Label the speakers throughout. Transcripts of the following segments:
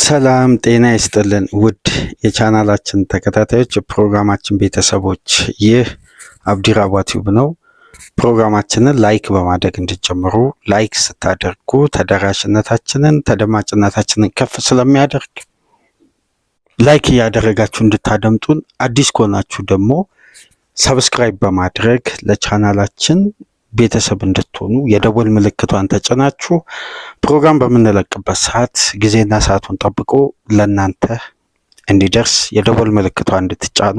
Speaker 1: ሰላም ጤና ይስጥልን ውድ የቻናላችን ተከታታዮች የፕሮግራማችን ቤተሰቦች፣ ይህ አብዲራዋ ቲዩብ ነው። ፕሮግራማችንን ላይክ በማድረግ እንድትጀምሩ፣ ላይክ ስታደርጉ ተደራሽነታችንን ተደማጭነታችንን ከፍ ስለሚያደርግ ላይክ እያደረጋችሁ እንድታደምጡን፣ አዲስ ከሆናችሁ ደግሞ ሰብስክራይብ በማድረግ ለቻናላችን ቤተሰብ እንድትሆኑ የደወል ምልክቷን ተጭናችሁ ፕሮግራም በምንለቅበት ሰዓት ጊዜና ሰዓቱን ጠብቆ ለእናንተ እንዲደርስ የደወል ምልክቷን እንድትጫኑ፣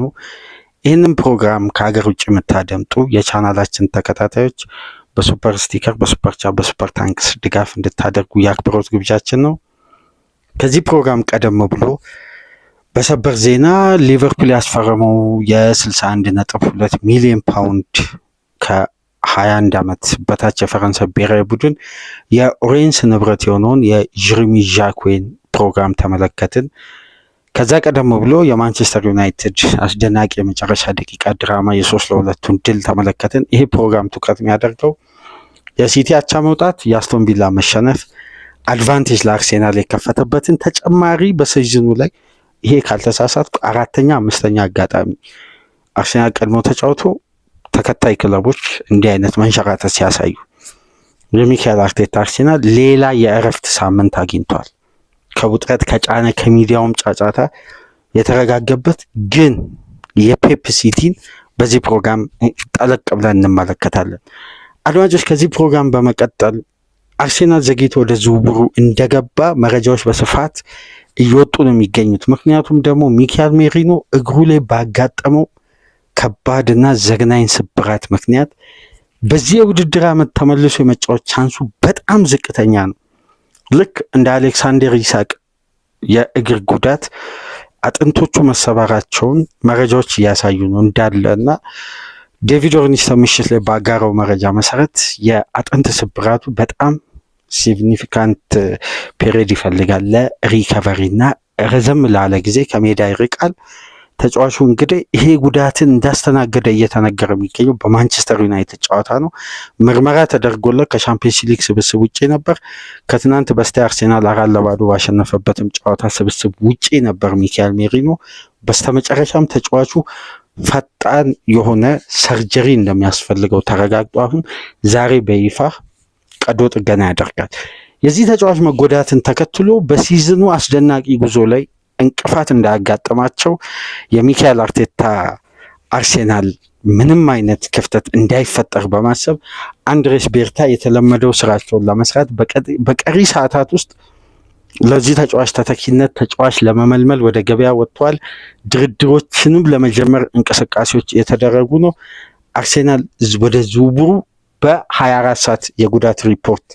Speaker 1: ይህንን ፕሮግራም ከሀገር ውጭ የምታደምጡ የቻናላችን ተከታታዮች በሱፐር ስቲከር፣ በሱፐር ቻት፣ በሱፐር ታንክስ ድጋፍ እንድታደርጉ የአክብሮት ግብዣችን ነው። ከዚህ ፕሮግራም ቀደም ብሎ በሰበር ዜና ሊቨርፑል ያስፈረመው የ61.2 ሚሊዮን ፓውንድ ከ21 ዓመት በታች የፈረንሳይ ብሔራዊ ቡድን የኦሬንስ ንብረት የሆነውን የጀረሚ ዣክዌን ፕሮግራም ተመለከትን። ከዛ ቀደም ብሎ የማንቸስተር ዩናይትድ አስደናቂ የመጨረሻ ደቂቃ ድራማ የ3-2 ድል ተመለከትን። ይሄ ፕሮግራም ትኩረት የሚያደርገው የሲቲ አቻ መውጣት፣ የአስቶን ቪላ መሸነፍ አድቫንቴጅ ለአርሴናል የከፈተበትን ተጨማሪ በሲዝኑ ላይ ይሄ ካልተሳሳትኩ አራተኛ አምስተኛ አጋጣሚ አርሴናል ቀድሞ ተጫውቶ ተከታይ ክለቦች እንዲህ አይነት መንሸራተት ሲያሳዩ የሚካኤል አርቴታ አርሴናል ሌላ የእረፍት ሳምንት አግኝቷል። ከውጥረት ከጫነ ከሚዲያውም ጫጫታ የተረጋገበት ግን የፔፕ ሲቲን በዚህ ፕሮግራም ጠለቅ ብለን እንመለከታለን። አድማጮች፣ ከዚህ ፕሮግራም በመቀጠል አርሴናል ዘግይቶ ወደ ዝውውሩ እንደገባ መረጃዎች በስፋት እየወጡ ነው የሚገኙት። ምክንያቱም ደግሞ ሚካኤል ሜሪኖ እግሩ ላይ ባጋጠመው ከባድና ዘግናኝ ስብራት ምክንያት በዚህ የውድድር ዓመት ተመልሶ የመጫወት ቻንሱ በጣም ዝቅተኛ ነው። ልክ እንደ አሌክሳንደር ኢሳቅ የእግር ጉዳት አጥንቶቹ መሰባራቸውን መረጃዎች እያሳዩ ነው እንዳለ እና ዴቪድ ኦርኒስተን ምሽት ላይ ባጋራው መረጃ መሰረት የአጥንት ስብራቱ በጣም ሲግኒፊካንት ፔሪድ ይፈልጋል ለሪከቨሪ እና ረዘም ላለ ጊዜ ከሜዳ ይርቃል። ተጫዋቹ እንግዲህ ይሄ ጉዳትን እንዳስተናገደ እየተነገረ የሚገኘው በማንቸስተር ዩናይትድ ጨዋታ ነው። ምርመራ ተደርጎለት ከሻምፒየንስ ሊግ ስብስብ ውጪ ነበር። ከትናንት በስቲያ አርሴናል 4-2 ባሸነፈበትም ጨዋታ ስብስብ ውጪ ነበር ሚካኤል ሜሪኖ። በስተመጨረሻም ተጫዋቹ ፈጣን የሆነ ሰርጀሪ እንደሚያስፈልገው ተረጋግጦ አሁን ዛሬ በይፋ ቀዶ ጥገና ያደርጋል። የዚህ ተጫዋች መጎዳትን ተከትሎ በሲዝኑ አስደናቂ ጉዞ ላይ እንቅፋት እንዳያጋጥማቸው የሚካኤል አርቴታ አርሴናል ምንም አይነት ክፍተት እንዳይፈጠር በማሰብ አንድሬስ ቤርታ የተለመደው ስራቸውን ለመስራት በቀሪ ሰዓታት ውስጥ ለዚህ ተጫዋች ተተኪነት ተጫዋች ለመመልመል ወደ ገበያ ወጥተዋል። ድርድሮችንም ለመጀመር እንቅስቃሴዎች የተደረጉ ነው። አርሴናል ወደ ዝውውሩ በ24 ሰዓት የጉዳት ሪፖርት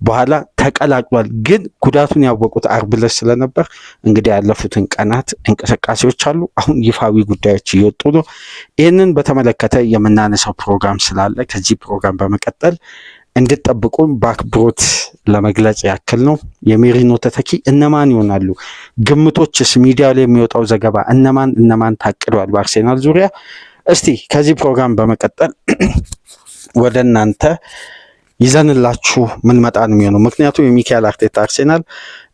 Speaker 1: በኋላ ተቀላቅሏል። ግን ጉዳቱን ያወቁት አርብ ዕለት ስለነበር እንግዲህ ያለፉትን ቀናት እንቅስቃሴዎች አሉ። አሁን ይፋዊ ጉዳዮች እየወጡ ነው። ይህንን በተመለከተ የምናነሳው ፕሮግራም ስላለ ከዚህ ፕሮግራም በመቀጠል እንድጠብቁን በአክብሮት ለመግለጽ ያክል ነው። የሜሪኖ ተተኪ እነማን ይሆናሉ? ግምቶችስ? ሚዲያ ላይ የሚወጣው ዘገባ እነማን ታቅደዋል በአርሴናል ዙሪያ? እስቲ ከዚህ ፕሮግራም በመቀጠል ወደ እናንተ ይዘንላችሁ ምን መጣ ነው የሚሆነው። ምክንያቱም የሚካኤል አርቴታ አርሴናል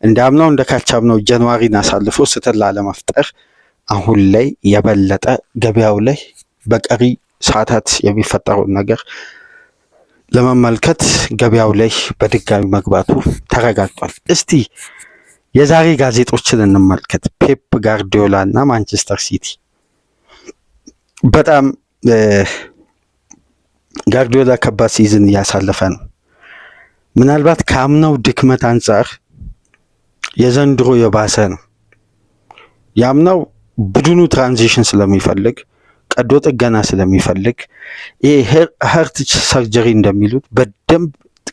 Speaker 1: እንዳምናው እንደ ካቻምናው ጃንዋሪን አሳልፎ ስህተት ላለመፍጠር አሁን ላይ የበለጠ ገበያው ላይ በቀሪ ሰዓታት የሚፈጠረውን ነገር ለመመልከት ገበያው ላይ በድጋሚ መግባቱ ተረጋግጧል። እስቲ የዛሬ ጋዜጦችን እንመልከት። ፔፕ ጋርዲዮላ እና ማንቸስተር ሲቲ በጣም ጋርዲዮላ ከባድ ሲዝን እያሳለፈ ነው። ምናልባት ከአምናው ድክመት አንጻር የዘንድሮ የባሰ ነው። የአምናው ቡድኑ ትራንዚሽን ስለሚፈልግ ቀዶ ጥገና ስለሚፈልግ ይሄ ሀርት ሰርጀሪ እንደሚሉት በደንብ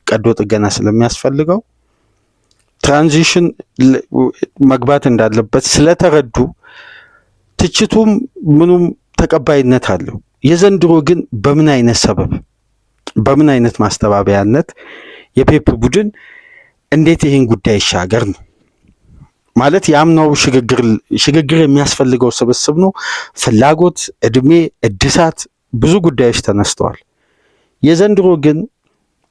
Speaker 1: ቀዶ ጥገና ስለሚያስፈልገው ትራንዚሽን መግባት እንዳለበት ስለተረዱ ትችቱም ምኑም ተቀባይነት አለው። የዘንድሮ ግን በምን አይነት ሰበብ በምን አይነት ማስተባበያነት የፔፕ ቡድን እንዴት ይህን ጉዳይ ይሻገር ነው ማለት። የአምናው ሽግግር የሚያስፈልገው ስብስብ ነው። ፍላጎት፣ እድሜ፣ እድሳት ብዙ ጉዳዮች ተነስተዋል። የዘንድሮ ግን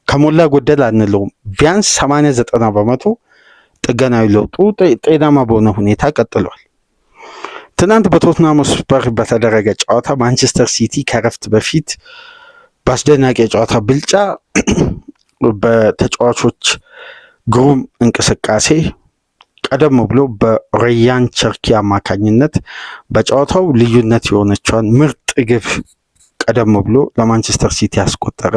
Speaker 1: ከሞላ ጎደል አንለውም ቢያንስ 80-90 በመቶ ጥገናዊ ለውጡ ጤናማ በሆነ ሁኔታ ቀጥሏል። ትናንት በቶትናም ስፐር በተደረገ ጨዋታ ማንቸስተር ሲቲ ከረፍት በፊት በአስደናቂ የጨዋታ ብልጫ በተጫዋቾች ግሩም እንቅስቃሴ ቀደም ብሎ በሬያን ቸርኪ አማካኝነት በጨዋታው ልዩነት የሆነችውን ምርጥ ግብ ቀደም ብሎ ለማንቸስተር ሲቲ ያስቆጠረ።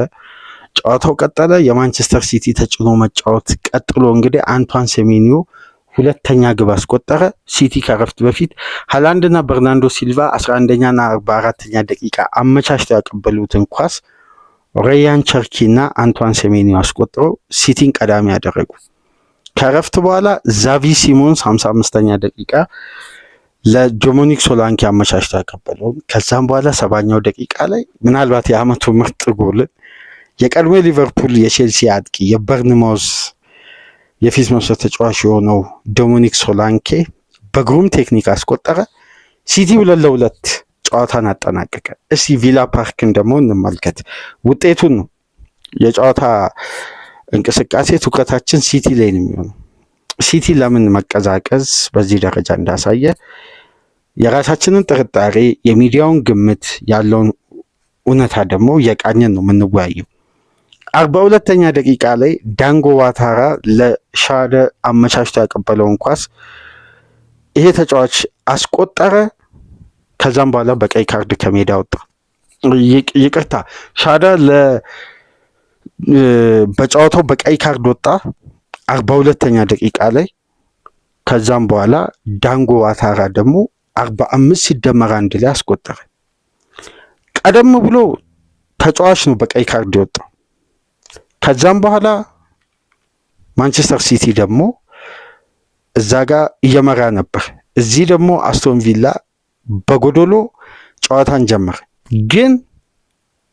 Speaker 1: ጨዋታው ቀጠለ። የማንቸስተር ሲቲ ተጭኖ መጫወት ቀጥሎ እንግዲህ አንቷን ሴሜኒዮ ሁለተኛ ግብ አስቆጠረ። ሲቲ ከረፍት በፊት ሃላንድና በርናንዶ ሲልቫ 11ኛና 44ኛ ደቂቃ አመቻችተው ያቀበሉትን ኳስ ሬያን ቸርኪና አንቷን ሴሜኒዮ አስቆጥረው ሲቲን ቀዳሚ ያደረጉ። ከረፍት በኋላ ዛቪ ሲሞንስ 55ኛ ደቂቃ ለዶሚኒክ ሶላንኬ አመቻችተው ያቀበለውን፣ ከዛም በኋላ 70ኛው ደቂቃ ላይ ምናልባት የዓመቱ ምርጥ ጎልን የቀድሞ ሊቨርፑል የቼልሲ አጥቂ የበርንማውዝ የፊት መስመር ተጫዋች የሆነው ዶሚኒክ ሶላንኬ በግሩም ቴክኒክ አስቆጠረ። ሲቲ 2-2 ጨዋታን አጠናቀቀ። እስቲ ቪላ ፓርክን ደግሞ እንመልከት። ውጤቱን ነው የጨዋታ እንቅስቃሴ ትኩረታችን ሲቲ ላይ ነው የሚሆነው። ሲቲ ለምን መቀዛቀዝ በዚህ ደረጃ እንዳሳየ የራሳችንን ጥርጣሬ፣ የሚዲያውን ግምት፣ ያለውን እውነታ ደግሞ እየቃኘን ነው የምንወያየው። 42ኛ ደቂቃ ላይ ዳንጎ ዋታራ ለሻደ አመቻችቶ ያቀበለውን ኳስ ይሄ ተጫዋች አስቆጠረ። ከዛም በኋላ በቀይ ካርድ ከሜዳ ወጣ። ይቅርታ ሻዳ በጨዋታው በቀይ ካርድ ወጣ 42ኛ ደቂቃ ላይ። ከዛም በኋላ ዳንጎ ዋታራ ደግሞ 45 ሲደመር 1 ላይ አስቆጠረ። ቀደም ብሎ ተጫዋች ነው በቀይ ካርድ የወጣው። ከዛም በኋላ ማንቸስተር ሲቲ ደግሞ እዛ ጋር እየመራ ነበር። እዚህ ደግሞ አስቶን ቪላ በጎዶሎ ጨዋታን ጀመረ። ግን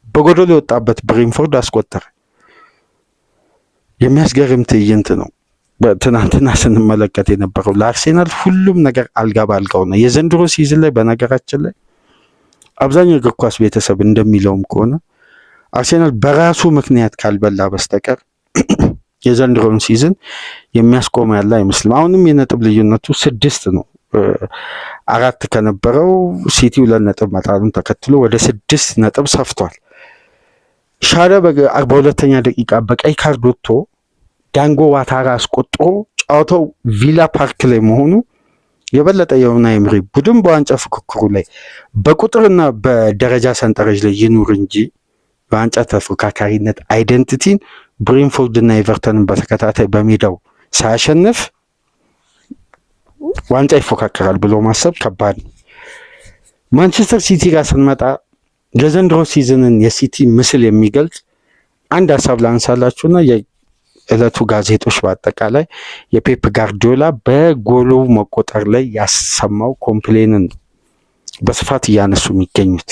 Speaker 1: በጎዶሎ የወጣበት ብሬንፎርድ አስቆጠረ። የሚያስገርም ትዕይንት ነው በትናንትና ስንመለከት የነበረው። ለአርሴናል ሁሉም ነገር አልጋ ባልጋው ነው። የዘንድሮ ሲዝን ላይ በነገራችን ላይ አብዛኛው እግር ኳስ ቤተሰብ እንደሚለውም ከሆነ አርሴናል በራሱ ምክንያት ካልበላ በስተቀር የዘንድሮውን ሲዝን የሚያስቆም ያለ አይመስልም። አሁንም የነጥብ ልዩነቱ 6 ነው። 4 ከነበረው ሲቲ 2 ነጥብ መጣሉን ተከትሎ ወደ 6 ነጥብ ሰፍቷል። ሻዳ በ42ኛ ደቂቃ በቀይ ካርድ ወጥቶ ዳንጎ ዋታራ አስቆጥሮ ጨዋታው ቪላ ፓርክ ላይ መሆኑ የበለጠ የኡናይ ኤምሪ ቡድን በዋንጫ ፍክክሩ ላይ በቁጥርና በደረጃ ሰንጠረዥ ላይ ይኑር እንጂ በዋንጫ ተፎካካሪነት አይደንቲቲን ብሬንፎርድ እና ኤቨርተንን በተከታታይ በሜዳው ሳያሸንፍ ዋንጫ ይፎካከራል ብሎ ማሰብ ከባድ ነው። ማንቸስተር ሲቲ ጋር ስንመጣ የዘንድሮ ሲዝንን የሲቲ ምስል የሚገልጽ አንድ ሀሳብ ላንሳላችሁና የዕለቱ ጋዜጦች በአጠቃላይ የፔፕ ጋርዲዮላ በጎሉ መቆጠር ላይ ያሰማው ኮምፕሌንን በስፋት እያነሱ የሚገኙት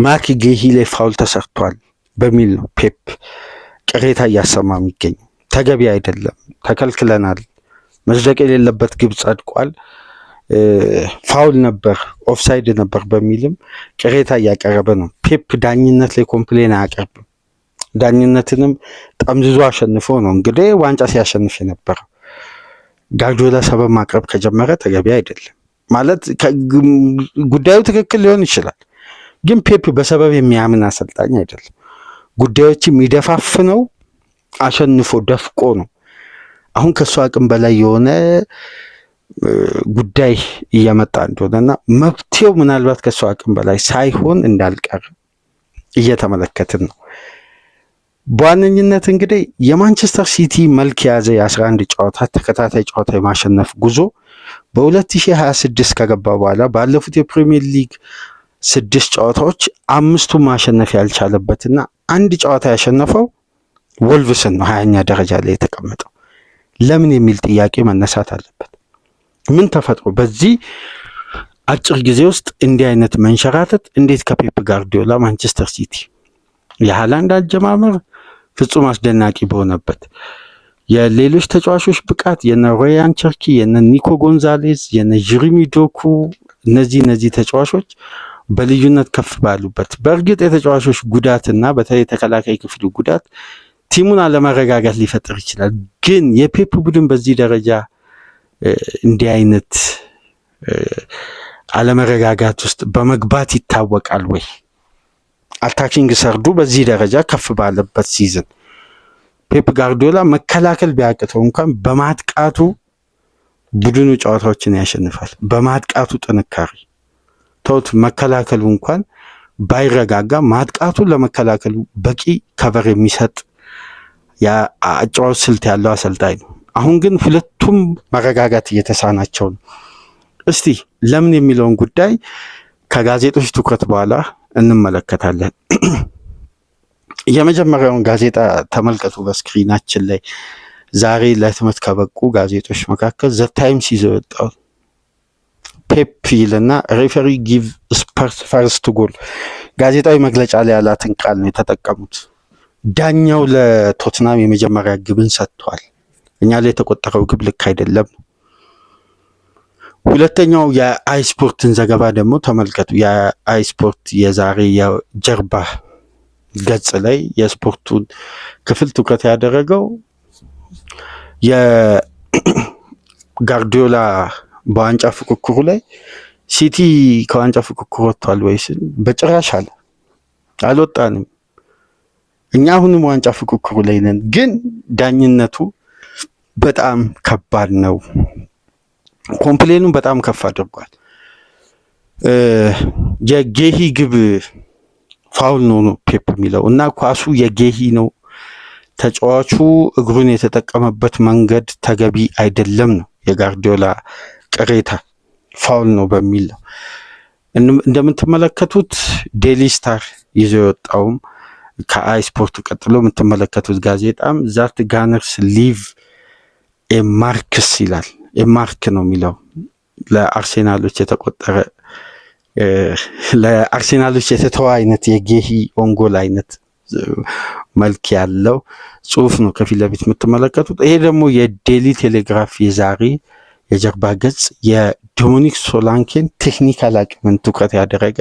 Speaker 1: ማርክ ጌሂ ላይ ፋውል ተሰርቷል በሚል ነው ፔፕ ቅሬታ እያሰማ የሚገኙ። ተገቢ አይደለም፣ ተከልክለናል፣ መጽደቅ የሌለበት ግብ ጸድቋል፣ ፋውል ነበር፣ ኦፍሳይድ ነበር በሚልም ቅሬታ እያቀረበ ነው። ፔፕ ዳኝነት ላይ ኮምፕሌን አያቀርብም። ዳኝነትንም ጠምዝዞ አሸንፎ ነው እንግዲህ ዋንጫ ሲያሸንፍ የነበረው። ጋርዲዮላ ሰበብ ማቅረብ ከጀመረ ተገቢ አይደለም ማለት ጉዳዩ ትክክል ሊሆን ይችላል፣ ግን ፔፕ በሰበብ የሚያምን አሰልጣኝ አይደለም። ጉዳዮች የሚደፋፍነው አሸንፎ ደፍቆ ነው። አሁን ከሱ አቅም በላይ የሆነ ጉዳይ እየመጣ እንደሆነና መፍትሄው ምናልባት ከሱ አቅም በላይ ሳይሆን እንዳልቀር እየተመለከትን ነው። በዋነኝነት እንግዲህ የማንቸስተር ሲቲ መልክ የያዘ የ11 ጨዋታ ተከታታይ ጨዋታ የማሸነፍ ጉዞ በ2026 ከገባ በኋላ ባለፉት የፕሪሚየር ሊግ 6 ጨዋታዎች 5ቱን ማሸነፍ ያልቻለበትና አንድ ጨዋታ ያሸነፈው ወልቭስን ነው 20ኛ ደረጃ ላይ የተቀመጠው። ለምን የሚል ጥያቄ መነሳት አለበት። ምን ተፈጥሮ በዚህ አጭር ጊዜ ውስጥ እንዲህ አይነት መንሸራተት? እንዴት ከፔፕ ጋርዲዮላ ማንቸስተር ሲቲ የሃላንድ አጀማመር ፍጹም አስደናቂ በሆነበት የሌሎች ተጫዋቾች ብቃት የነ ሮያን ቸርኪ፣ የነ ኒኮ ጎንዛሌዝ፣ የነ ጀሪሚ ዶኩ እነዚህ ተጫዋቾች በልዩነት ከፍ ባሉበት፣ በእርግጥ የተጫዋቾች ጉዳትና በተለይ ተከላካይ ክፍሉ ጉዳት ቲሙን አለመረጋጋት ሊፈጥር ይችላል። ግን የፔፕ ቡድን በዚህ ደረጃ እንዲህ አይነት አለመረጋጋት ውስጥ በመግባት ይታወቃል ወይ? አታኪንግ ሰርዱ በዚህ ደረጃ ከፍ ባለበት ሲዝን ፔፕ ጋርዲዮላ መከላከል ቢያቅተው እንኳን በማጥቃቱ ቡድኑ ጨዋታዎችን ያሸንፋል። በማጥቃቱ ጥንካሬ ተውት፣ መከላከሉ እንኳን ባይረጋጋ ማጥቃቱ ለመከላከሉ በቂ ከቨር የሚሰጥ የአጨዋወት ስልት ያለው አሰልጣኝ ነው። አሁን ግን ሁለቱም መረጋጋት እየተሳናቸው ነው። እስቲ ለምን የሚለውን ጉዳይ ከጋዜጦች ትኩረት በኋላ እንመለከታለን። የመጀመሪያውን ጋዜጣ ተመልከቱ በስክሪናችን ላይ። ዛሬ ለህትመት ከበቁ ጋዜጦች መካከል ዘ ታይምስ ይዘው የወጣው ፔፕ ይልና ሬፈሪ ጊቭ ስፐርስ ፈርስት ጎል። ጋዜጣዊ መግለጫ ላይ ያላትን ቃል ነው የተጠቀሙት። ዳኛው ለቶትናም የመጀመሪያ ግብን ሰጥቷል። እኛ ላይ የተቆጠረው ግብ ልክ አይደለም። ሁለተኛው የአይስፖርትን ዘገባ ደግሞ ተመልከቱ። የአይስፖርት የዛሬ የጀርባ ገጽ ላይ የስፖርቱን ክፍል ትኩረት ያደረገው የጋርዲዮላ በዋንጫ ፍክክሩ ላይ ሲቲ ከዋንጫ ፍክክሩ ወጥቷል ወይስ? በጭራሽ አለ፣ አልወጣንም። እኛ አሁንም ዋንጫ ፍክክሩ ላይ ነን፣ ግን ዳኝነቱ በጣም ከባድ ነው። ኮምፕሌኑን በጣም ከፍ አድርጓል። የጌሂ ግብ ፋውል ነው ፔፕ የሚለው እና ኳሱ የጌሂ ነው፣ ተጫዋቹ እግሩን የተጠቀመበት መንገድ ተገቢ አይደለም ነው የጋርዲዮላ ቅሬታ። ፋውል ነው በሚል ነው። እንደምትመለከቱት ዴሊ ስታር ይዞ የወጣውም ከአይስፖርት ቀጥሎ የምትመለከቱት ጋዜጣም ዛት ጋነርስ ሊቭ ኤማርክስ ይላል። ኤማርክ ነው የሚለው ለአርሴናሎች የተቆጠረ ለአርሴናሎች የተተዋ አይነት የጌሂ ኦንጎል አይነት መልክ ያለው ጽሁፍ ነው ከፊት ለፊት የምትመለከቱት። ይሄ ደግሞ የዴሊ ቴሌግራፍ የዛሬ የጀርባ ገጽ የዶሚኒክ ሶላንኬን ቴክኒካል አቅምን ትኩረት ያደረገ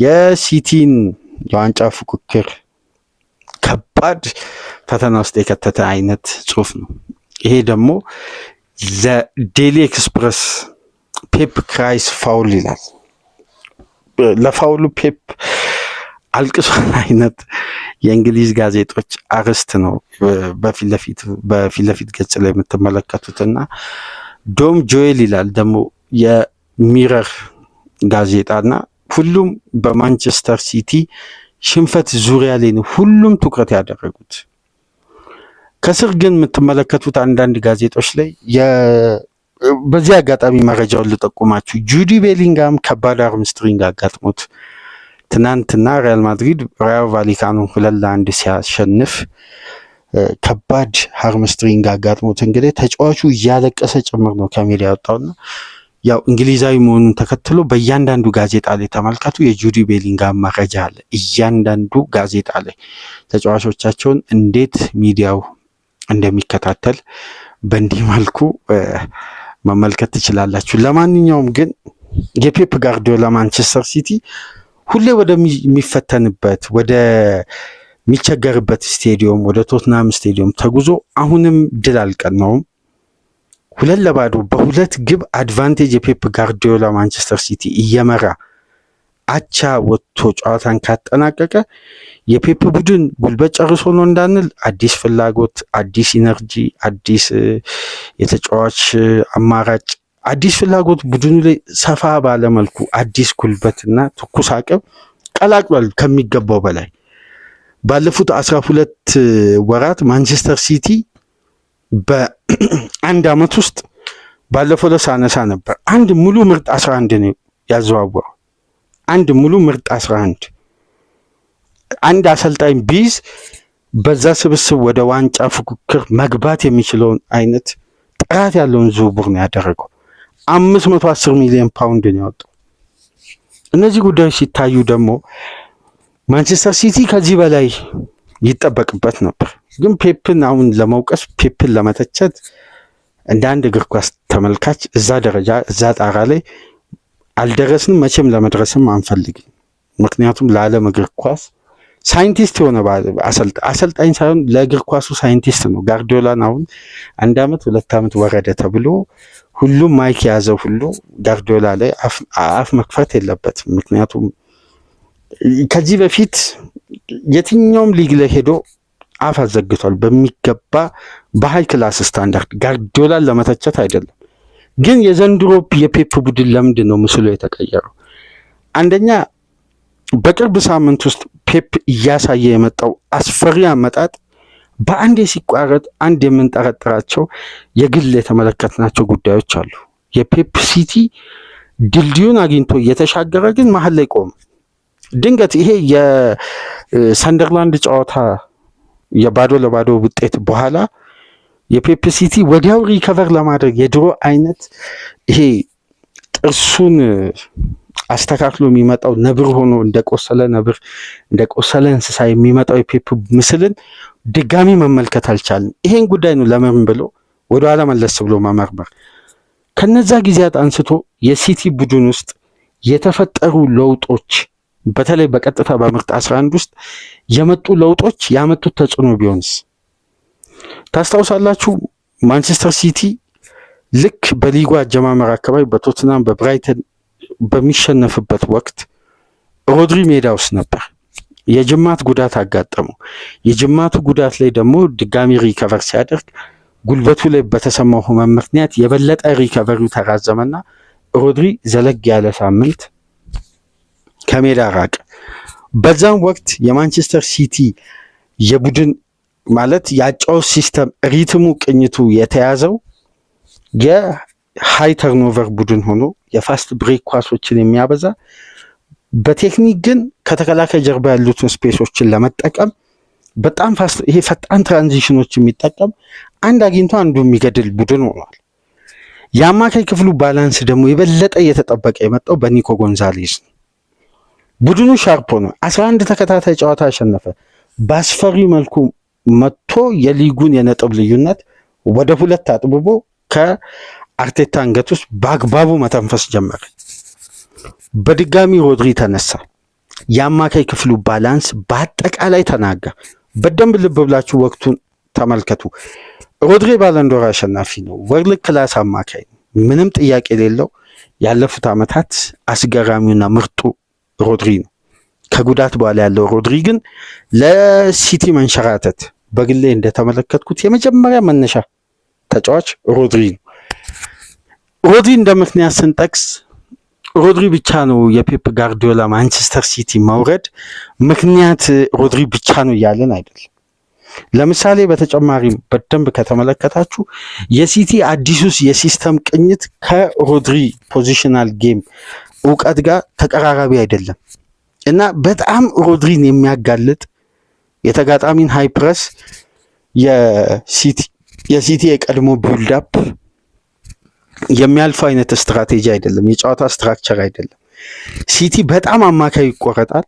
Speaker 1: የሲቲን የዋንጫ ፉክክር ከባድ ፈተና ውስጥ የከተተ አይነት ጽሁፍ ነው። ይሄ ደግሞ ለዴሊ ኤክስፕረስ ፔፕ ክራይስ ፋውል ይላል። ለፋውሉ ፔፕ አልቅሷል አይነት የእንግሊዝ ጋዜጦች አርዕስት ነው በፊት ለፊት ገጽ ላይ የምትመለከቱትና ዶም ጆኤል ይላል ደግሞ የሚረር ጋዜጣና ሁሉም በማንቸስተር ሲቲ ሽንፈት ዙሪያ ላይ ነው ሁሉም ትኩረት ያደረጉት። ከስር ግን የምትመለከቱት አንዳንድ ጋዜጦች ላይ በዚህ አጋጣሚ መረጃውን ልጠቁማችሁ፣ ጁዲ ቤሊንጋም ከባድ ሃምስትሪንግ አጋጥሞት ትናንትና ሪያል ማድሪድ ራዮ ቫሊካኖን 2-1 ሲያሸንፍ ከባድ ሃምስትሪንግ አጋጥሞት እንግዲህ ተጫዋቹ እያለቀሰ ጭምር ነው ከሜዳ ያወጣውና ያው እንግሊዛዊ መሆኑን ተከትሎ በእያንዳንዱ ጋዜጣ ላይ ተመልከቱ የጁዲ ቤሊንጋም መረጃ አለ። እያንዳንዱ ጋዜጣ ላይ ተጫዋቾቻቸውን እንዴት ሚዲያው እንደሚከታተል በእንዲህ መልኩ መመልከት ትችላላችሁ። ለማንኛውም ግን የፔፕ ጋርዲዮላ ማንቸስተር ሲቲ ሁሌ ወደሚፈተንበት ወደሚቸገርበት ስቴዲየም ወደ ቶትናም ስቴዲየም ተጉዞ አሁንም ድል አልቀናውም። 2-0 በሁለት ግብ አድቫንቴጅ የፔፕ ጋርዲዮላ ማንቸስተር ሲቲ እየመራ አቻ ወጥቶ ጨዋታን ካጠናቀቀ የፔፕ ቡድን ጉልበት ጨርሶ ነው እንዳንል አዲስ ፍላጎት፣ አዲስ ኢነርጂ፣ አዲስ የተጫዋች አማራጭ፣ አዲስ ፍላጎት ቡድኑ ላይ ሰፋ ባለመልኩ አዲስ ጉልበትና ትኩስ አቅም ቀላቅሏል ከሚገባው በላይ። ባለፉት 12 ወራት ማንቸስተር ሲቲ በአንድ አመት ውስጥ ባለፈው ለሳነሳ ነበር አንድ ሙሉ ምርጥ 11 ነው ያዘዋወረው። አንድ ሙሉ ምርጥ 11 አንድ አሰልጣኝ ቢዝ በዛ ስብስብ ወደ ዋንጫ ፉክክር መግባት የሚችለውን አይነት ጥራት ያለውን ዝውውር ነው ያደረገው። 510 ሚሊዮን ፓውንድ ነው ያወጣው። እነዚህ ጉዳዮች ሲታዩ ደግሞ ማንቸስተር ሲቲ ከዚህ በላይ ይጠበቅበት ነበር። ግን ፔፕን አሁን ለመውቀስ ፔፕን ለመተቸት እንደ አንድ እግር ኳስ ተመልካች እዛ ደረጃ እዛ ጣራ ላይ አልደረስንም፣ መቼም ለመድረስም አንፈልግም። ምክንያቱም ለዓለም እግር ኳስ ሳይንቲስት የሆነ አሰልጣኝ ሳይሆን ለእግር ኳሱ ሳይንቲስት ነው። ጋርዲዮላን አሁን 1 ዓመት 2 ዓመት ወረደ ተብሎ ሁሉም ማይክ የያዘው ሁሉ ጋርዲዮላ ላይ አፍ መክፈት የለበትም። ምክንያቱም ከዚህ በፊት የትኛውም ሊግ ላይ ሄዶ አፍ አዘግቷል በሚገባ በሃይ ክላስ ስታንዳርድ። ጋርዲዮላን ለመተቸት አይደለም፣ ግን የዘንድሮ የፔፕ ቡድን ለምንድን ነው ምስሉ የተቀየረው? አንደኛ በቅርብ ሳምንት ውስጥ ፔፕ እያሳየ የመጣው አስፈሪ አመጣጥ በአንዴ ሲቋረጥ አንድ የምንጠረጥራቸው የግል የተመለከትናቸው ጉዳዮች አሉ። የፔፕ ሲቲ ድልድዩን አግኝቶ እየተሻገረ ግን መሀል ላይ ቆመ። ድንገት ይሄ የሰንደርላንድ ጨዋታ የባዶ ለባዶ ውጤት በኋላ የፔፕ ሲቲ ወዲያው ሪከቨር ለማድረግ የድሮ አይነት ይሄ ጥርሱን አስተካክሎ የሚመጣው ነብር ሆኖ እንደቆሰለ ነብር እንደቆሰለ እንስሳ የሚመጣው የፔፕ ምስልን ድጋሚ መመልከት አልቻልም። ይሄን ጉዳይ ነው ለምን ብሎ ወደኋላ መለስ ብሎ መመርመር። ከነዛ ጊዜያት አንስቶ የሲቲ ቡድን ውስጥ የተፈጠሩ ለውጦች በተለይ በቀጥታ በምርጥ 11 ውስጥ የመጡ ለውጦች ያመጡት ተጽዕኖ ቢሆንስ? ታስታውሳላችሁ ማንቸስተር ሲቲ ልክ በሊጉ አጀማመር አካባቢ በቶትናም በብራይተን በሚሸነፍበት ወቅት ሮድሪ ሜዳ ውስጥ ነበር። የጅማት ጉዳት አጋጠመው። የጅማቱ ጉዳት ላይ ደግሞ ድጋሚ ሪከቨር ሲያደርግ ጉልበቱ ላይ በተሰማው ህመም ምክንያት የበለጠ ሪከቨሪው ተራዘመና ሮድሪ ዘለግ ያለ ሳምንት ከሜዳ ራቀ። በዛም ወቅት የማንቸስተር ሲቲ የቡድን ማለት የአጨዋወት ሲስተም ሪትሙ ቅኝቱ የተያዘው የሃይ ተርኖቨር ቡድን ሆኖ የፋስት ብሬክ ኳሶችን የሚያበዛ በቴክኒክ ግን ከተከላካይ ጀርባ ያሉትን ስፔሶችን ለመጠቀም በጣም ፋስት ይሄ ፈጣን ትራንዚሽኖች የሚጠቀም አንድ አግኝቶ አንዱ የሚገድል ቡድን ሆኗል። የአማካይ ክፍሉ ባላንስ ደግሞ የበለጠ እየተጠበቀ የመጣው በኒኮ ጎንዛሌዝ ነው። ቡድኑ ሻርፕ ሆነ 11 ተከታታይ ጨዋታ አሸነፈ። በአስፈሪ መልኩ መጥቶ የሊጉን የነጥብ ልዩነት ወደ 2 አጥብቦ ከአርቴታ አንገት ውስጥ በአግባቡ መተንፈስ ጀመረ። በድጋሚ ሮድሪ ተነሳ። የአማካይ ክፍሉ ባላንስ በአጠቃላይ ተናጋ። በደንብ ልብ ብላችሁ ወቅቱን ተመልከቱ። ሮድሪ ባለንዶር አሸናፊ ነው። ወርልድ ክላስ አማካይ ነው፣ ምንም ጥያቄ የሌለው። ያለፉት ዓመታት አስገራሚውና ምርጡ ሮድሪ ነው። ከጉዳት በኋላ ያለው ሮድሪ ግን ለሲቲ መንሸራተት በግሌ እንደተመለከትኩት የመጀመሪያ መነሻ ተጫዋች ሮድሪ ነው። ሮድሪ እንደ ምክንያት ስንጠቅስ ሮድሪ ብቻ ነው የፔፕ ጋርዲዮላ ማንቸስተር ሲቲ መውረድ ምክንያት ሮድሪ ብቻ ነው እያለን አይደለም። ለምሳሌ በተጨማሪም በደንብ ከተመለከታችሁ የሲቲ አዲሱስ የሲስተም ቅኝት ከሮድሪ ፖዚሽናል ጌም እውቀት ጋር ተቀራራቢ አይደለም እና በጣም ሮድሪን የሚያጋልጥ የተጋጣሚን ሃይ ፕረስ የሲቲ የቀድሞ ቢልዳፕ የሚያልፈው አይነት ስትራቴጂ አይደለም፣ የጨዋታ ስትራክቸር አይደለም። ሲቲ በጣም አማካይ ይቆረጣል።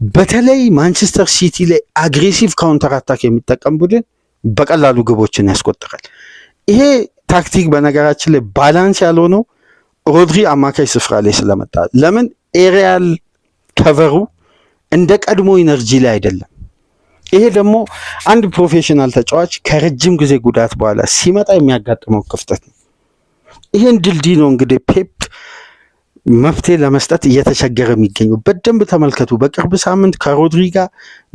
Speaker 1: በተለይ ማንቸስተር ሲቲ ላይ አግሬሲቭ ካውንተር አታክ የሚጠቀም ቡድን በቀላሉ ግቦችን ያስቆጥራል። ይሄ ታክቲክ በነገራችን ላይ ባላንስ ያልሆነው ሮድሪ አማካይ ስፍራ ላይ ስለመጣ፣ ለምን ኤሪያል ከቨሩ እንደ ቀድሞ ኢነርጂ ላይ አይደለም። ይሄ ደግሞ አንድ ፕሮፌሽናል ተጫዋች ከረጅም ጊዜ ጉዳት በኋላ ሲመጣ የሚያጋጥመው ክፍተት ነው። ይሄን ድልድይ ነው እንግዲህ ፔፕ መፍትሄ ለመስጠት እየተቸገረ የሚገኘው። በደንብ ተመልከቱ። በቅርብ ሳምንት ከሮድሪ ጋር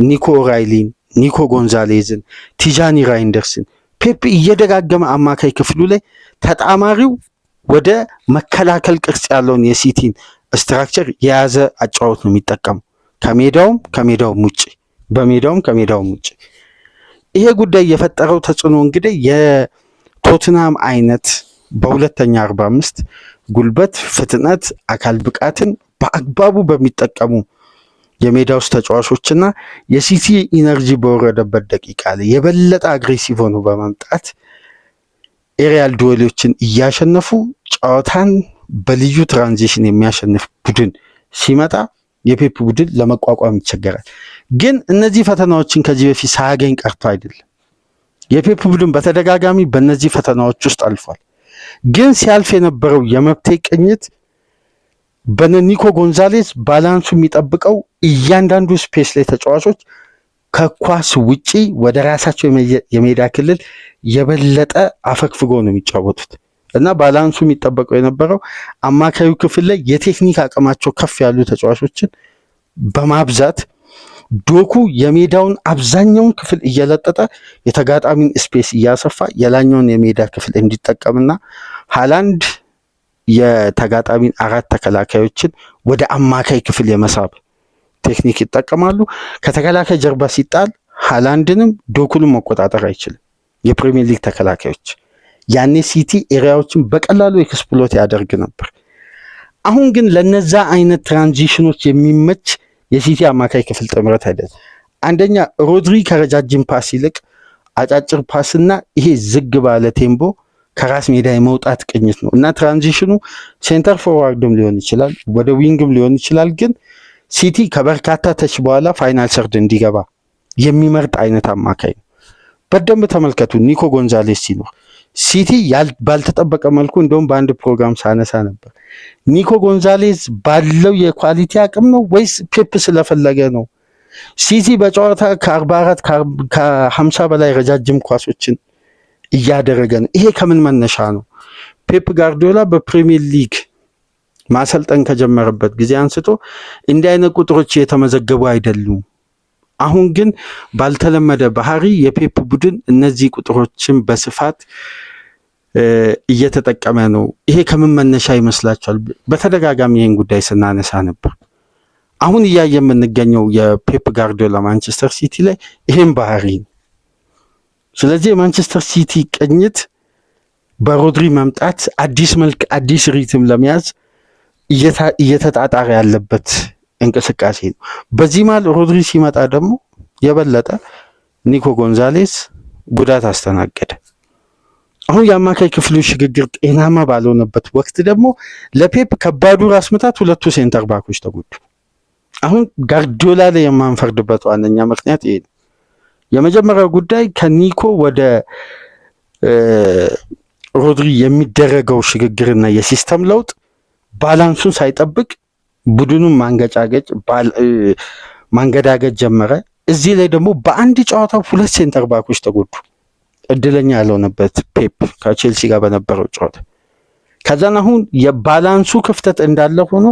Speaker 1: ኒኮ ራይሊን፣ ኒኮ ጎንዛሌዝን፣ ቲጃኒ ራይንደርስን ፔፕ እየደጋገመ አማካይ ክፍሉ ላይ ተጣማሪው ወደ መከላከል ቅርጽ ያለውን የሲቲን ስትራክቸር የያዘ አጫወት ነው የሚጠቀመው ከሜዳውም ውጭ ከሜዳውም ውጭ። ይሄ ጉዳይ የፈጠረው ተጽዕኖ እንግዲህ የቶትናም አይነት በሁለተኛ 45 ጉልበት፣ ፍጥነት፣ አካል ብቃትን በአግባቡ በሚጠቀሙ የሜዳ ውስጥ ተጫዋቾችና የሲቲ ኢነርጂ በወረደበት ደቂቃ ላይ የበለጠ አግሬሲቭ ሆኖ በመምጣት ኤሪያል ዱዌሎችን እያሸነፉ ጨዋታን በልዩ ትራንዚሽን የሚያሸንፍ ቡድን ሲመጣ የፔፕ ቡድን ለመቋቋም ይቸገራል። ግን እነዚህ ፈተናዎችን ከዚህ በፊት ሳያገኝ ቀርቶ አይደለም። የፔፕ ቡድን በተደጋጋሚ በእነዚህ ፈተናዎች ውስጥ አልፏል። ግን ሲያልፍ የነበረው የመብቴ ቅኝት በኒኮ ጎንዛሌዝ ባላንሱ የሚጠብቀው እያንዳንዱ ስፔስ ላይ ተጫዋቾች ከኳስ ውጪ ወደ ራሳቸው የሜዳ ክልል የበለጠ አፈግፍጎ ነው የሚጫወቱት እና ባላንሱ የሚጠበቀው የነበረው አማካዩ ክፍል ላይ የቴክኒክ አቅማቸው ከፍ ያሉ ተጫዋቾችን በማብዛት ዶኩ የሜዳውን አብዛኛውን ክፍል እየለጠጠ የተጋጣሚን ስፔስ እያሰፋ የላኛውን የሜዳ ክፍል እንዲጠቀምና ሃላንድ የተጋጣሚን 4 ተከላካዮችን ወደ አማካይ ክፍል የመሳብ ቴክኒክ ይጠቀማሉ። ከተከላካይ ጀርባ ሲጣል ሃላንድንም ዶኩንም መቆጣጠር አይችልም የፕሪሚየር ሊግ ተከላካዮች። ያኔ ሲቲ ኤሪያዎችን በቀላሉ ኤክስፕሎት ያደርግ ነበር። አሁን ግን ለነዛ አይነት ትራንዚሽኖች የሚመች የሲቲ አማካይ ክፍል ጥምረት አይደለም። አንደኛ ሮድሪ ከረጃጅም ፓስ ይልቅ አጫጭር ፓስና ይሄ ዝግ ባለ ቴምቦ ከራስ ሜዳ የመውጣት ቅኝት ነው እና ትራንዚሽኑ ሴንተር ፎርዋርድም ሊሆን ይችላል፣ ወደ ዊንግም ሊሆን ይችላል። ግን ሲቲ ከበርካታ ተች በኋላ ፋይናል ሰርድ እንዲገባ የሚመርጥ አይነት አማካይ ነው። በደንብ ተመልከቱ። ኒኮ ጎንዛሌዝ ሲኖር ሲቲ ባልተጠበቀ መልኩ እንደውም በአንድ ፕሮግራም ሳነሳ ነበር። ኒኮ ጎንዛሌዝ ባለው የኳሊቲ አቅም ነው ወይስ ፔፕ ስለፈለገ ነው? ሲቲ በጨዋታ ከ44 ከ50 በላይ ረጃጅም ኳሶችን እያደረገ ነው። ይሄ ከምን መነሻ ነው? ፔፕ ጋርዲዮላ በፕሪሚየር ሊግ ማሰልጠን ከጀመረበት ጊዜ አንስቶ እንዲህ አይነት ቁጥሮች የተመዘገቡ አይደሉም። አሁን ግን ባልተለመደ ባህሪ የፔፕ ቡድን እነዚህ ቁጥሮችን በስፋት እየተጠቀመ ነው። ይሄ ከምን መነሻ ይመስላችኋል? በተደጋጋሚ ይህን ጉዳይ ስናነሳ ነበር። አሁን እያየ የምንገኘው የፔፕ ጋርዲዮላ ማንቸስተር ሲቲ ላይ ይሄን ባህሪ ነው። ስለዚህ የማንቸስተር ሲቲ ቅኝት በሮድሪ መምጣት አዲስ መልክ አዲስ ሪትም ለመያዝ እየተጣጣረ ያለበት እንቅስቃሴ ነው። በዚህ መሃል ሮድሪ ሲመጣ ደግሞ የበለጠ ኒኮ ጎንዛሌዝ ጉዳት አስተናገደ። አሁን የአማካይ ክፍሉ ሽግግር ጤናማ ባልሆነበት ወቅት ደግሞ ለፔፕ ከባዱ ራስ ምታት ሁለቱ ሴንተር ባኮች ተጎዱ። አሁን ጋርዲዮላ ላይ የማንፈርድበት ዋነኛ ምክንያት ይሄ ነው። የመጀመሪያው ጉዳይ ከኒኮ ወደ ሮድሪ የሚደረገው ሽግግርና የሲስተም ለውጥ ባላንሱን ሳይጠብቅ ቡድኑን ማንገዳገድ ጀመረ። እዚህ ላይ ደግሞ በአንድ ጨዋታ 2 ሴንተር ባኮች ተጎዱ። እድለኛ ያልሆነበት ፔፕ ከቼልሲ ጋር በነበረው ጨዋታ። ከዛን አሁን የባላንሱ ክፍተት እንዳለ ሆኖ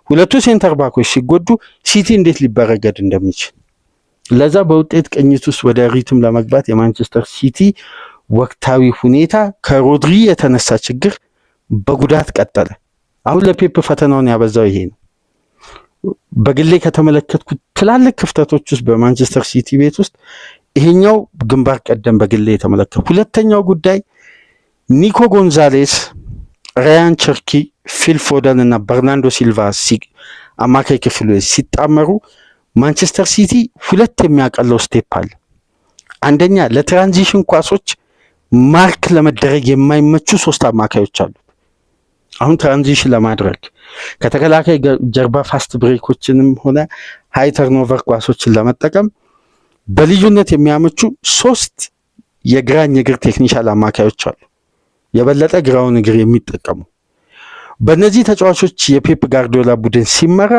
Speaker 1: 2 ሴንተር ባኮች ሲጎዱ ሲቲ እንዴት ሊበረገድ እንደሚችል ለዛ በውጤት ቅኝት ውስጥ ወደ ሪትም ለመግባት የማንቸስተር ሲቲ ወቅታዊ ሁኔታ ከሮድሪ የተነሳ ችግር በጉዳት ቀጠለ። አሁን ለፔፕ ፈተናውን ያበዛው ይሄ ነው። በግሌ ከተመለከትኩት ትላልቅ ክፍተቶች ውስጥ በማንቸስተር ሲቲ ቤት ውስጥ ይሄኛው ግንባር ቀደም በግሌ የተመለከትኩት። ሁለተኛው ጉዳይ ኒኮ ጎንዛሌዝ፣ ራያን ቸርኪ፣ ፊል ፎደን እና በርናንዶ ሲልቫ አማካይ ክፍል ሲጣመሩ ማንቸስተር ሲቲ 2 የሚያቀለው ስቴፕ አለ። አንደኛ ለትራንዚሽን ኳሶች ማርክ ለመደረግ የማይመቹ 3 አማካዮች አሉ። አሁን ትራንዚሽን ለማድረግ ከተከላካይ ጀርባ ፋስት ብሬኮችንም ሆነ ሃይ ተርኖቨር ኳሶችን ለመጠቀም በልዩነት የሚያመቹ 3 የግራኝ እግር ቴክኒሻል አማካዮች አሉ፣ የበለጠ ግራውን እግር የሚጠቀሙ። በእነዚህ ተጫዋቾች የፔፕ ጋርዲዮላ ቡድን ሲመራ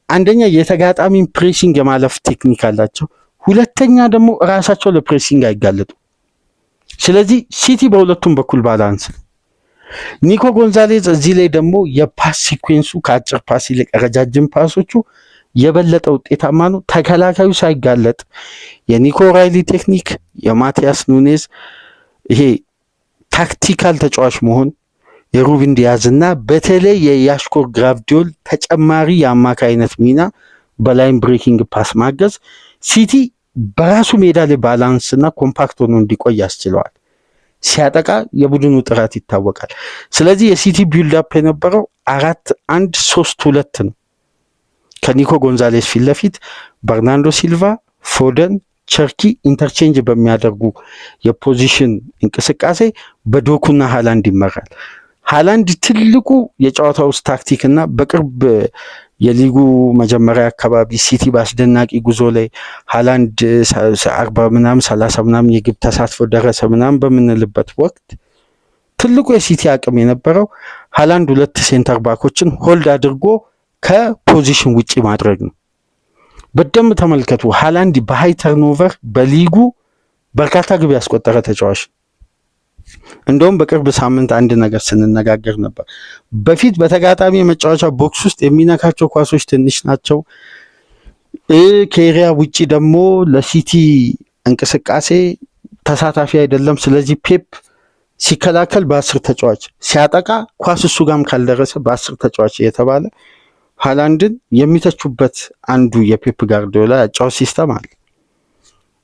Speaker 1: አንደኛ የተጋጣሚን ፕሬሲንግ የማለፍ ቴክኒክ አላቸው፣ ሁለተኛ ደግሞ ራሳቸው ለፕሬሲንግ አይጋለጡ። ስለዚህ ሲቲ በሁለቱም በኩል ባላንስ። ኒኮ ጎንዛሌዝ እዚህ ላይ ደግሞ የፓስ ሲኩዌንሱ ከአጭር ፓስ ይልቅ ረጃጅም ፓሶቹ የበለጠ ውጤታማ ነው። ተከላካዩ ሳይጋለጥ የኒኮ ራይሊ ቴክኒክ፣ የማቲያስ ኑኔዝ ይሄ ታክቲካል ተጫዋች መሆን፣ የሩቢን ዲያዝ እና በተለይ የያሽኮር ግራቭዲዮል ተጨማሪ የአማካይነት ሚና በላይን ብሬኪንግ ፓስ ማገዝ ሲቲ በራሱ ሜዳ ላይ ባላንስ እና ኮምፓክት ሆኖ እንዲቆይ ያስችለዋል። ሲያጠቃ የቡድኑ ጥራት ይታወቃል። ስለዚህ የሲቲ ቢልድ አፕ የነበረው 4-1-3-2 ነው። ከኒኮ ጎንዛሌዝ ፊት ለፊት በርናንዶ ሲልቫ፣ ፎደን፣ ቸርኪ ኢንተርቼንጅ በሚያደርጉ የፖዚሽን እንቅስቃሴ በዶኩና ሃላንድ ይመራል። ሃላንድ ትልቁ የጨዋታ ውስጥ ታክቲክ እና በቅርብ የሊጉ መጀመሪያ አካባቢ ሲቲ በአስደናቂ ጉዞ ላይ ሃላንድ 40 ምናምን 30 ምናምን የግብ ተሳትፎ ደረሰ ምናምን በምንልበት ወቅት ትልቁ የሲቲ አቅም የነበረው ሃላንድ 2 ሴንተር ባኮችን ሆልድ አድርጎ ከፖዚሽን ውጪ ማድረግ ነው። በደንብ ተመልከቱ። ሃላንድ በሃይ ተርኖቨር በሊጉ በርካታ ግብ ያስቆጠረ ተጫዋች። እንደውም በቅርብ ሳምንት አንድ ነገር ስንነጋገር ነበር። በፊት በተጋጣሚ የመጫወቻ ቦክስ ውስጥ የሚነካቸው ኳሶች ትንሽ ናቸው። ከኤሪያ ውጪ ደግሞ ለሲቲ እንቅስቃሴ ተሳታፊ አይደለም። ስለዚህ ፔፕ ሲከላከል በ10 ተጫዋች ሲያጠቃ ኳስ እሱ ጋርም ካልደረሰ በ10 ተጫዋች የተባለ ሃላንድን የሚተቹበት አንዱ የፔፕ ጋርዲዮላ ያጫወት ሲስተም አለ።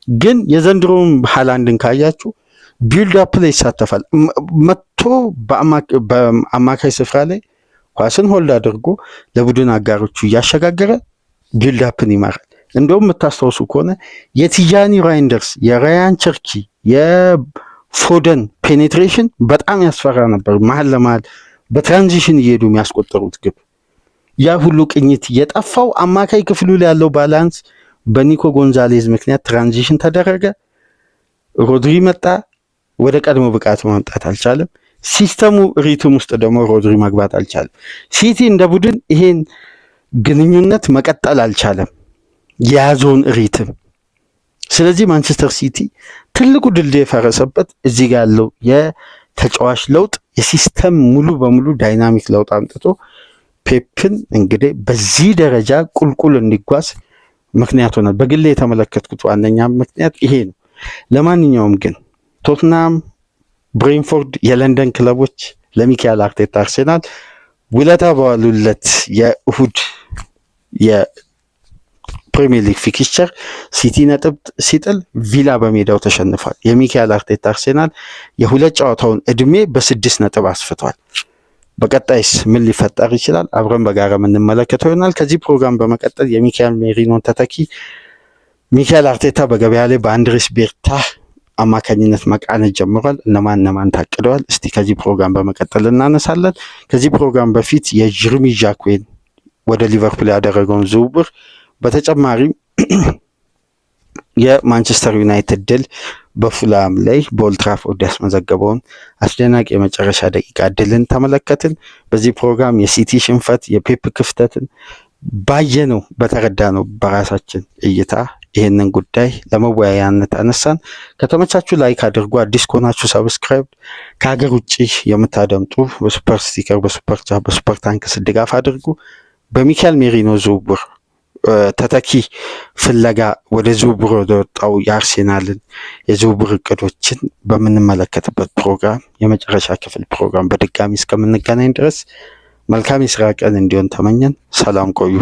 Speaker 1: ግን የዘንድሮም ሃላንድን ካያችሁ ቢልድ አፕ ላይ ይሳተፋል። መጥቶ በአማካይ ስፍራ ላይ ኳስን ሆልድ አድርጎ ለቡድን አጋሮቹ እያሸጋገረ ቢልድ አፕን ይመራል። እንደውም የምታስታውሱ ከሆነ የቲጃኒ ራይንደርስ፣ የራያን ቸርኪ፣ የፎደን ፔኔትሬሽን በጣም ያስፈራ ነበር። መሀል ለመሀል በትራንዚሽን እየሄዱ የሚያስቆጠሩት ግብ። ያ ሁሉ ቅኝት የጠፋው አማካይ ክፍሉ ላይ ያለው ባላንስ በኒኮ ጎንዛሌዝ ምክንያት ትራንዚሽን ተደረገ። ሮድሪ መጣ፣ ወደ ቀድሞ ብቃቱ ማምጣት አልቻለም። ሲስተሙ ሪትም ውስጥ ደግሞ ሮድሪ መግባት አልቻለም። ሲቲ እንደ ቡድን ይሄን ግንኙነት መቀጠል አልቻለም፣ የያዘውን ሪትም። ስለዚህ ማንቸስተር ሲቲ ትልቁ ድልድይ የፈረሰበት እዚህ ጋር ያለው የተጫዋች ለውጥ፣ የሲስተም ሙሉ በሙሉ ዳይናሚክ ለውጥ አምጥቶ ፔፕን እንግዲህ በዚህ ደረጃ ቁልቁል እንዲጓዝ ምክንያት ሆነ። በግሌ የተመለከትኩት ዋነኛ ምክንያት ይሄ ነው። ለማንኛውም ግን ቶትናም፣ ብሬንፎርድ የለንደን ክለቦች ለሚካኤል አርቴታ አርሴናል ውለታ በዋሉለት የእሁድ የፕሪሚየር ሊግ ፊክስቸር ሲቲ ነጥብ ሲጥል ቪላ በሜዳው ተሸንፏል። የሚካኤል አርቴታ አርሴናል የሁለት ጨዋታውን እድሜ በ6 ነጥብ አስፍቷል። በቀጣይስ ምን ሊፈጠር ይችላል? አብረን በጋራ የምንመለከተው ይሆናል። ከዚህ ፕሮግራም በመቀጠል የሚካኤል ሜሪኖን ተተኪ ሚካኤል አርቴታ በገበያ ላይ በአንድሬስ ቤርታ አማካኝነት መቃኘት ጀምሯል። እነማን ታቅደዋል? እስቲ ከዚህ ፕሮግራም በመቀጠል እናነሳለን። ከዚህ ፕሮግራም በፊት የጀርሚ ጃክዌን ወደ ሊቨርፑል ያደረገውን ዝውውር፣ በተጨማሪም የማንቸስተር ዩናይትድ ድል በፉላም ላይ በኦልድ ትራፎርድ ያስመዘገበውን አስደናቂ የመጨረሻ ደቂቃ ድልን ተመለከትን። በዚህ ፕሮግራም የሲቲ ሽንፈት፣ የፔፕ ክፍተትን ባየነው በተረዳነው በራሳችን እይታ ይህንን ጉዳይ ለመወያያነት አነሳን። ከተመቻችሁ ላይክ አድርጉ፣ አዲስ ከሆናችሁ ሰብስክራይብ፣ ከሀገር ውጭ የምታደምጡ በሱፐር ስቲከር፣ በሱፐር ቻት፣ በሱፐር ታንክስ ድጋፍ አድርጉ። በሚካኤል ሜሪኖ ዝውውር ተተኪ ፍለጋ ወደ ዝውውር ወደወጣው የአርሴናልን የዝውውር እቅዶችን በምንመለከትበት ፕሮግራም የመጨረሻ ክፍል ፕሮግራም በድጋሚ እስከምንገናኝ ድረስ መልካም የስራ ቀን እንዲሆን ተመኘን። ሰላም ቆዩ።